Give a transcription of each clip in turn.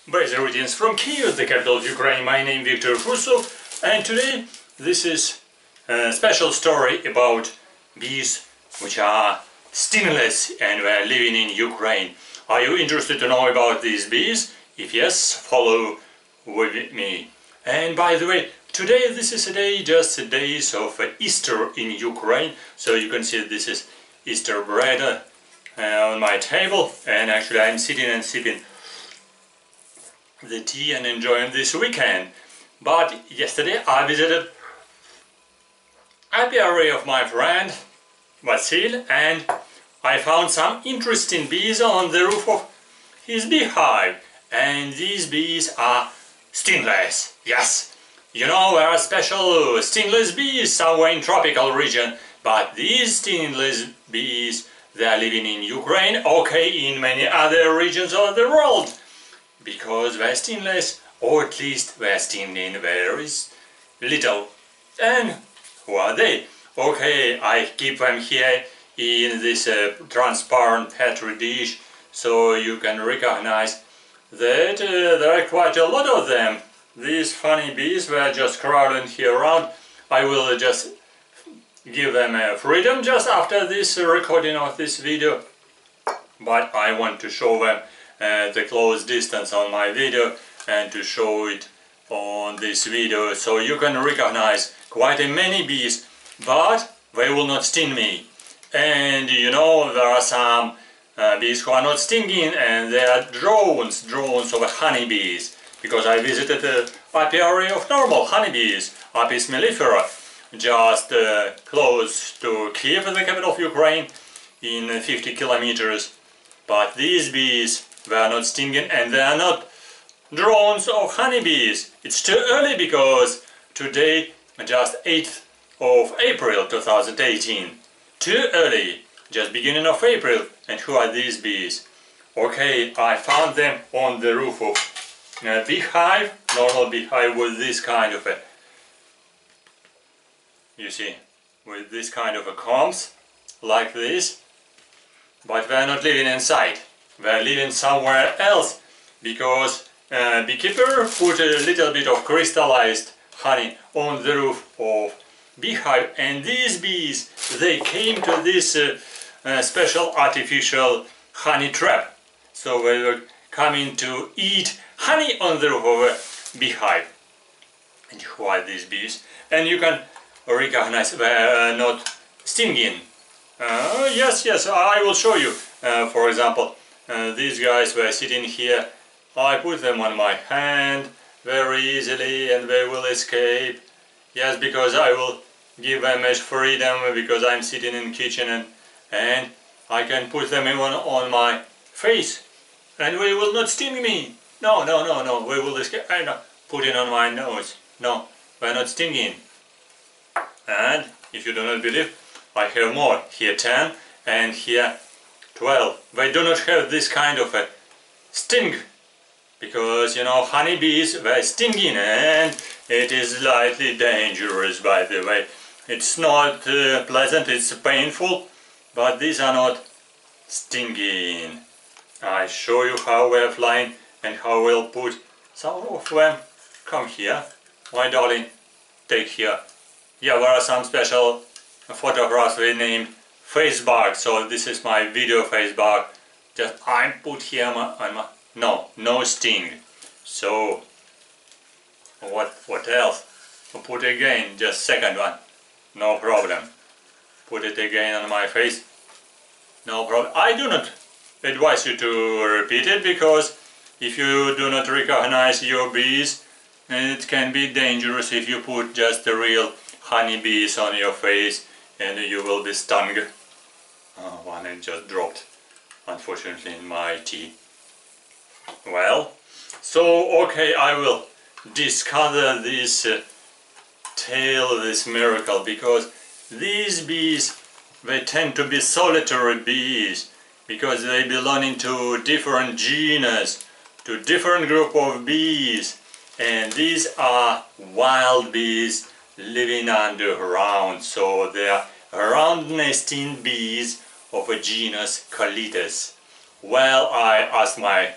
Best greetings from Kiev, the capital of Ukraine. My name is Viktor Fursov, and today this is a special story about bees which are stingless and were living in Ukraine. Are you interested to know about these bees? If yes, follow with me. And by the way, today this is a day, just a days of Easter in Ukraine. So you can see this is Easter bread on my table, and actually I'm sitting and sipping the tea and enjoying this weekend. But yesterday I visited apiary of my friend Vasil, and I found some interesting bees on the roof of his beehive. And these bees are stingless. Yes, you know, there are special stingless bees somewhere in tropical region, but these stingless bees, they are living in Ukraine, okay, in many other regions of the world, because they're stingless, or at least they're stinging very little. And who are they? Okay, I keep them here in this transparent petri dish, so you can recognize that there are quite a lot of them. These funny bees were just crowding here around. I will just give them freedom just after this recording of this video, but I want to show them the close distance on my video and to show it on this video, so you can recognize quite a many bees, but they will not sting me. And you know, there are some bees who are not stinging, and they are drones of honeybees, because I visited the apiary of normal honeybees, Apis mellifera, just close to Kiev, the capital of Ukraine, in 50 kilometers. But these bees, they are not stinging, and they are not drones of honeybees. It's too early, because today, just 8th of April 2018. Too early, just beginning of April. And who are these bees? Okay, I found them on the roof of a beehive, normal beehive with this kind of a, you see, with this kind of a combs, like this. But they're not living inside, they're living somewhere else, because beekeeper put a little bit of crystallized honey on the roof of beehive, and these bees, they came to this special artificial honey trap. So they were coming to eat honey on the roof of a beehive. And who are these bees? And you can recognize they are not stinging. Yes, I will show you. For example, these guys were sitting here. I put them on my hand very easily, and they will escape. Yes, because I will give them as freedom, because I'm sitting in kitchen, and I can put them even on my face, and they will not sting me. No, they will escape. I know. Put it on my nose. No, they're not stinging. And if you do not believe, I have more. Here 10 and here 12. They do not have this kind of a sting, because you know, honeybees, they're stinging, and it is slightly dangerous, by the way. It's not pleasant, it's painful, but these are not stinging. I show you how we're flying and how we'll put some of them. Come here, my darling, take here. Yeah, there are some special photographs we named face bug, so this is my video face bug. Just I put here on my, no sting. So what else? I'll put again, just second one. No problem. Put it again on my face. No problem. I do not advise you to repeat it, because if you do not recognize your bees, it can be dangerous if you put just the real honeybees on your face, and you will be stung. Oh, one just dropped, unfortunately, in my tea. Well, so okay, I will discover this tale of this miracle, because these bees, they tend to be solitary bees, because they belong to different genus, to different group of bees, and these are wild bees living underground, so they are ground nesting bees of a genus Colitis. Well, I asked my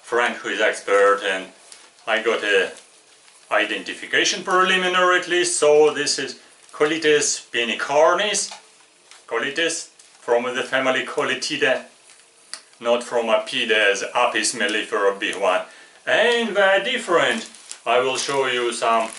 friend who is expert, and I got a identification preliminary at least. So this is Colites penicornis, Colites from the family Colitidae, not from Apides, Apis mellifera, big one. And they're different. I will show you some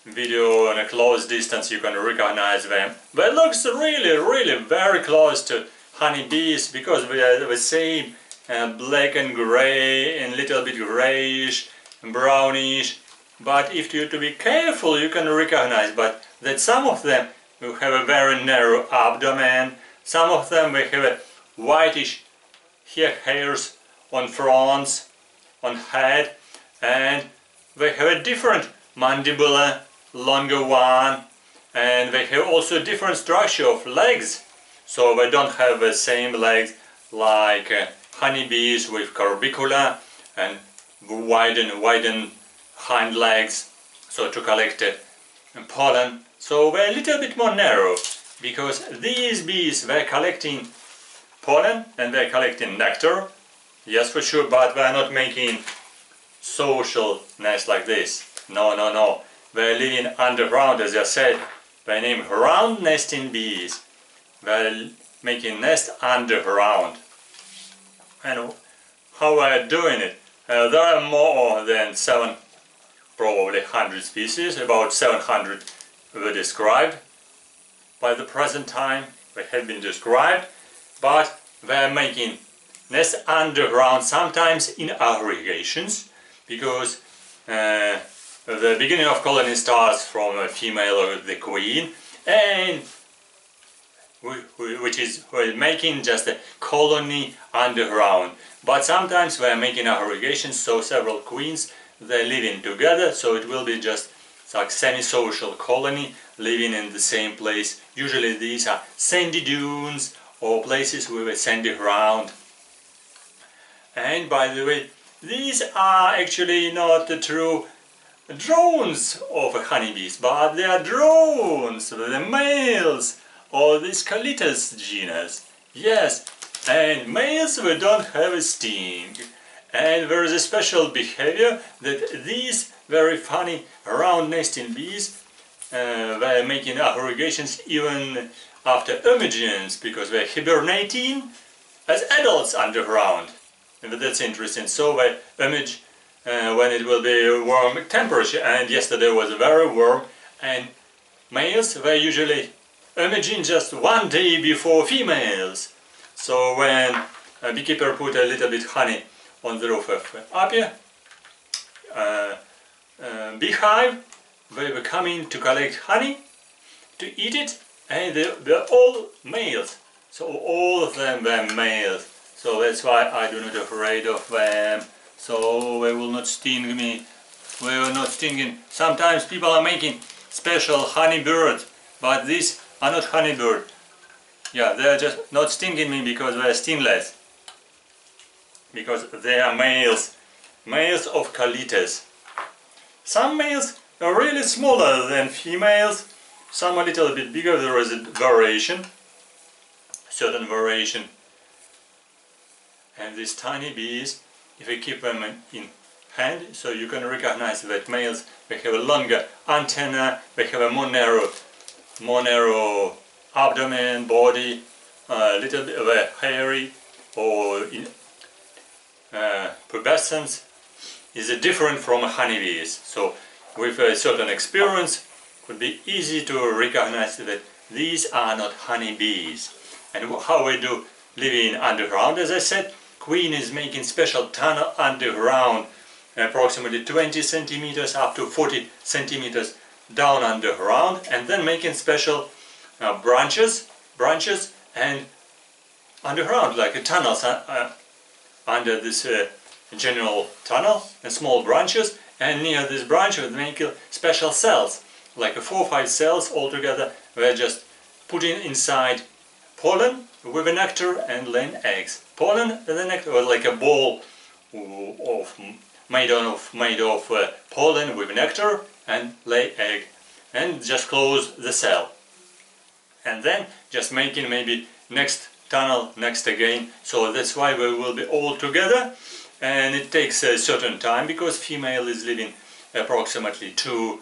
video on a close distance, you can recognize them. They look really very close to honeybees because they are the same black and gray and little bit grayish and brownish. But if you to be careful, you can recognize that some of them will have a very narrow abdomen, some of them will have a whitish hairs on fronts, on head, and they have a different mandibula, longer one, and they have also different structure of legs. So they don't have the same legs like honeybees with corbicula and widen hind legs, so to collect pollen. So they're a little bit more narrow, because these bees, they're collecting pollen and they're collecting nectar, yes for sure, but they're not making social nests like this. No. They're living underground, as I said. They're named ground nesting bees. They're making nests underground. And how are doing it? There are more than probably 100 species. About 700 were described by the present time. They have been described, but they're making nests underground, sometimes in aggregations, because the beginning of colony starts from a female or the queen, and which is making just a colony underground. But sometimes we are making aggregations, so several queens, they're living together, so it will be just like semi-social colony living in the same place. Usually these are sandy dunes or places with a sandy ground. And by the way, these are actually not the true drones of honeybees, but they are drones, the males of this Colites genus. Yes, and males they don't have a sting. And there is a special behavior that these very funny round nesting bees, they're making aggregations even after emergence, because they're hibernating as adults underground. And that's interesting. So they emerge when it will be warm temperature, and yesterday was very warm, and males were usually emerging just one day before females. So when a beekeeper put a little bit honey on the roof of apia beehive, they were coming to collect honey, to eat it, and they're all males. So all of them were males. So that's why I do not afraid of them. So they will not sting me. They will not stinging. Sometimes people are making special honey bird, but these are not honey bird. Yeah, they're just not stinging me because they're stingless. Because they are males. Males of Colites. Some males are really smaller than females. Some a little bit bigger. There is a variation. Certain variation. And these tiny bees, if you keep them in hand, so you can recognize that males, they have a longer antenna, they have a more narrow abdomen, body, a little bit of a hairy, or pubescence is different from honeybees. So with a certain experience, it would be easy to recognize that these are not honeybees. And how we do living underground, as I said, queen is making special tunnel underground, approximately 20 centimeters up to 40 centimeters down underground, and then making special branches and underground, like a tunnels under this general tunnel, and small branches, and near this branch we make special cells, like 4 or 5 cells altogether. We're just putting inside pollen with a nectar and laying eggs. Pollen and the nectar, or like a ball made of pollen with nectar and lay egg, and just close the cell. And then just making maybe next tunnel, next again. So that's why we will be all together. and it takes a certain time because female is living approximately 2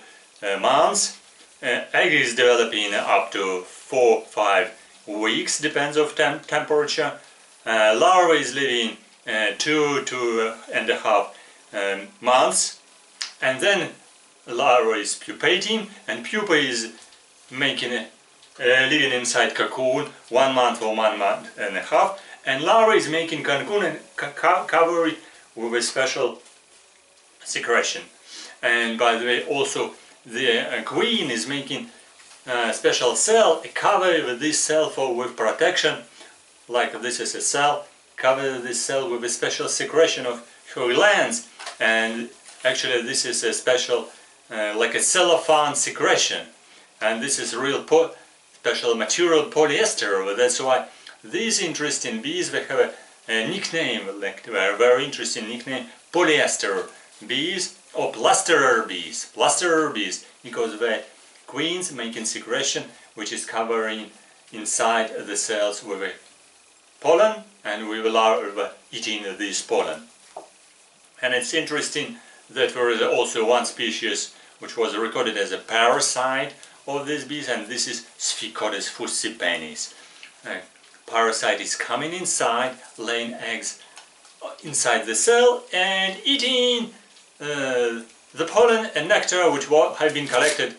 months. Egg is developing up to 4-5 weeks, depends of temperature. Larva is living 2-2.5 months, and then larva is pupating, and pupa is making living inside cocoon 1 month or 1 month and a half, and larva is making cocoon and cover it with a special secretion. And by the way, also the queen is making a special cell, a cover with this cell with protection, like this is a cell, cover this cell with a special secretion of her glands, and actually this is a special like a cellophane secretion, and this is real special material, polyester. That's why these interesting bees, they have a nickname, like a very interesting nickname, polyester bees or plasterer bees, because the queens making secretion which is covering inside the cells with a pollen, and we will larva eating this pollen. And it's interesting that there is also one species which was recorded as a parasite of these bees, and this is Sphicodes fusipenis. Parasite is coming inside, laying eggs inside the cell and eating the pollen and nectar which have been collected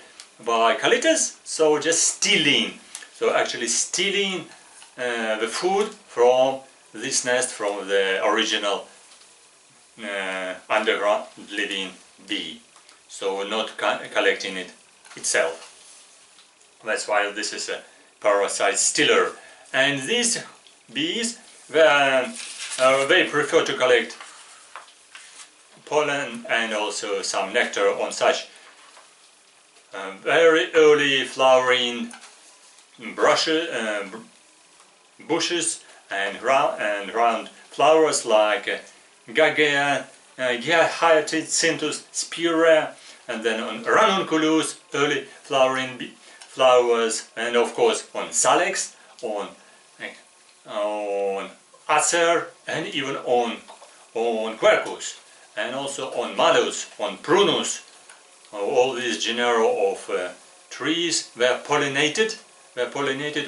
by collectors, so just stealing. So actually stealing the food from this nest, from the original underground living bee. So not collecting it itself. That's why this is a parasite stealer. And these bees, they prefer to collect pollen and also some nectar on such very early flowering bushes and round flowers like Gagea, Hyacinthus, Spira, and then on Ranunculus, early flowering flowers, and of course on Salix, on Acer, and even on Quercus, and also on Malus, on Prunus. All these genera of trees were pollinated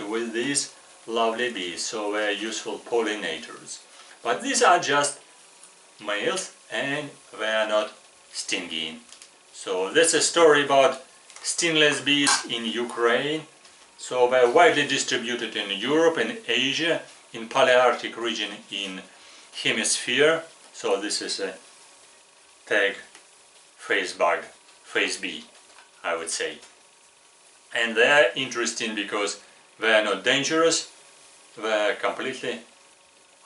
with these lovely bees, so they are useful pollinators. But these are just males and they are not stinging. So that's a story about stingless bees in Ukraine. So they are widely distributed in Europe and Asia, in Palearctic region in hemisphere. So this is a tag phase bug, phase bee, I would say. And they are interesting because they are not dangerous, they are completely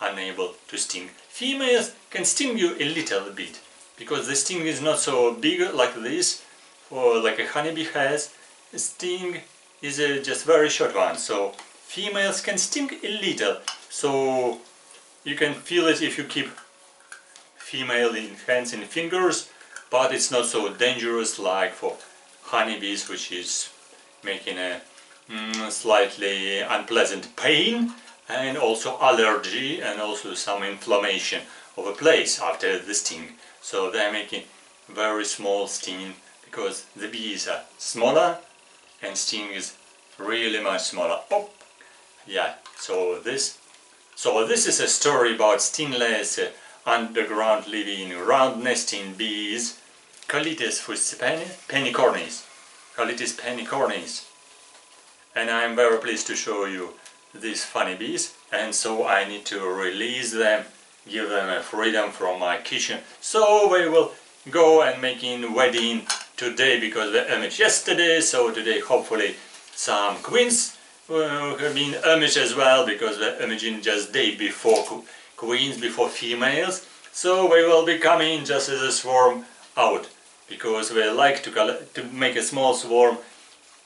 unable to sting. Females can sting you a little bit, because the sting is not so big like this, or like a honeybee has. The sting is just very short one, so females can sting a little, so you can feel it if you keep female in hands and fingers, but it's not so dangerous like for honeybees, which is making a slightly unpleasant pain and also allergy and also some inflammation of a place after the sting. So they're making very small sting because the bees are smaller and sting is really much smaller. Oh, yeah. So this is a story about stingless underground living round nesting bees, Colitis penicornis. Colitis penicornis. And I'm very pleased to show you these funny bees, and so I need to release them, give them a freedom from my kitchen, so they will go and making wedding today because they imaged yesterday. So today hopefully some queens have been imaged as well, because they're imaging just day before queens, before females. So they will be coming just as a swarm out, because they like to make a small swarm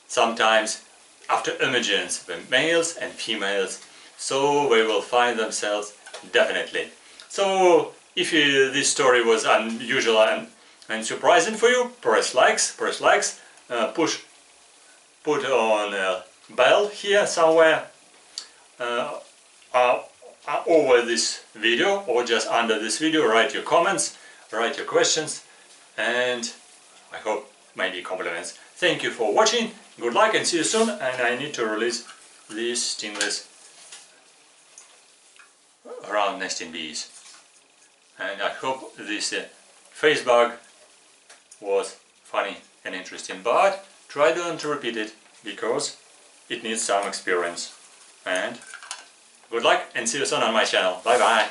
sometimes after emergence, the males and females, so they will find themselves definitely. So if this story was unusual and surprising for you, press likes, put on a bell here somewhere. I over this video or just under this video. Write your comments, write your questions, and I hope maybe compliments. Thank you for watching, good luck and see you soon. And I need to release these stingless round nesting bees. And I hope this face bug was funny and interesting, but try not to repeat it because it needs some experience. And good luck and see you soon on my channel. Bye bye.